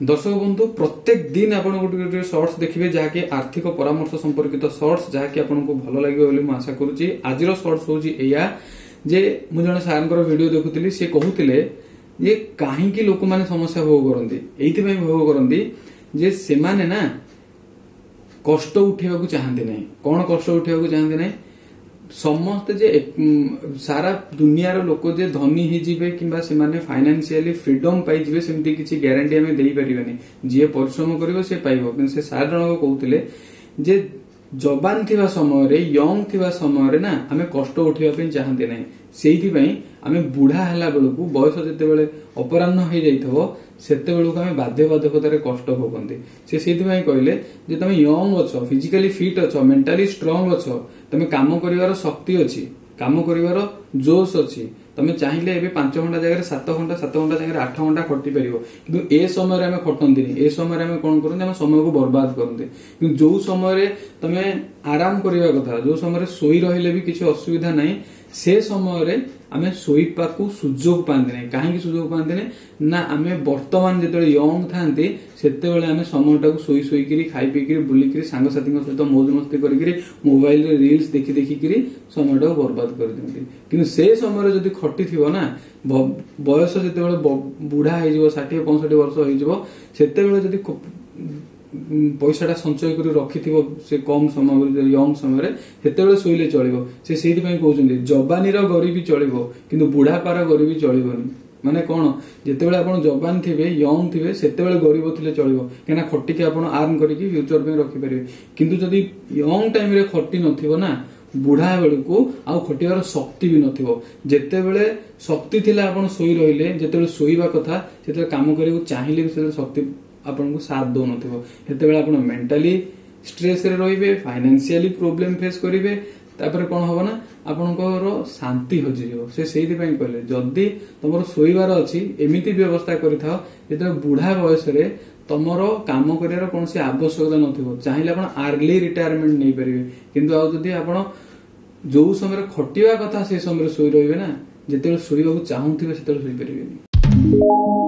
दर्शक बंधु प्रत्येक दिन आप गोटे सर्ट्स देखिए जहाँकि आर्थिक परामर्श संपर्कित सर्ट्स जहाँकि आपको भल लगे बोली आशा करुच्ची। आज सर्ट्स हूँ या जे मुझे जन सार वीडियो देखुली सी कहते ये कहीं लोक मैंने समस्या भोग करती ये भोग करती जे से माने ना कष्ट उठेवा चाहती ना कौन कष्ट उठेवा चाहती ना समस्ते जे सारा दुनियार लोक जे धनी होइजिबे किंबा से माने फाइनेंशियली फ्रीडम पाई जिवे सेमती किछि ग्यारंटी हमें देई परिबानी जे परिश्रम करिवो से पाइबो किंतु से सारा जन कहउतिले जे जवान थिबा समय रे यंग थिबा समय रे ना हमें कष्ट उठेबा पे चाहते नै सेहिथि पई हमें बुढ़ा हला बेलकू बयस जते बेले अपराह्न हो जाइथबो सेते बेलकू हमें बाध्यबाधकतार कष्ट भोगंती से सेहिथि पई कहले जे तमे यंग अछो फिजिकली फिट अछो मेंटली स्ट्रांग अछो तमे काम करिवार शक्ति अछि काम करिवार जोश अछि तमे चाहिले एबे 5 घंटा जगह 7 घंटा 7 घंटा जगह 8 घंटा खटी परिबो किंतु ए समय रे हमें खटंतीनी ए समय रे हमें कोन करंती हम समय को बर्बाद करंती किंतु जो समय रे तमे आराम करिवा कथा जो समय रे सोई रहिले भी किछि असुविधा नाही से समय रे आमे सोईपा को सुजोग पाते नहीं कहीं सुजोग पाते नहीं ना आमे वर्तमान जिते यंग थांती सेते बेले आमे समयटा को सोई सोईकरी खाई पीकरी बुलिकरी सांग साथी सहित मौज मस्ती करिकरी मोबाइल रे रील्स देखि देखिकरी समयटा को बर्बाद कर दियंती किंतु से समय रे जदी खटी थिबो ना बयस जिते बेले बुढ़ा हो जिवो 60-65 वर्ष हो जिवो सेते बेले जदी पैसाटा संचय कर रखि से कम समय यंग समय सेते शोले चलो से कहते जवानीर गरीबी चलो किंतु बुढ़ापार गरीबी चलोनी माने कौन जिते आप जवान थे यंग थे सेते गरीब थे चलो कहीं खटिकी आप आर्न करके फ्यूचर में रखिपारे किंतु जदि यंग टाइम रे खटी न ना बुढ़ा बेलू आउ खटिवार शक्ति भी नथिबो जेते बेले शक्ति थिला आपण सोई रहिले जेते बेले सोईबा कथा सेते काम करियो चाहिले भी शक्ति आपन को साथ दो नथिबो हेते बेले आपण मेंटली स्ट्रेस रे रहिबे फाइनेंशियली प्रॉब्लम फेस करिवे तापर कोन होबो ना आपनकर शांति हो जिवो से सेहि पई कहले जदी तमरो सोईबार अछि एमिति व्यवस्था करिथाओ जेते बुढ़ा बयस रे तमरो काम करियार कोनसी आवश्यकता नथिबो चाहिले आपण अर्ली रिटायरमेंट नै परिबे किंतु आ जदी आपण जो समय खटिवा कथा से समय सोई रहिबे ना जेते सोईबाकू चाहुथिबे सेते सोई परिबेनी।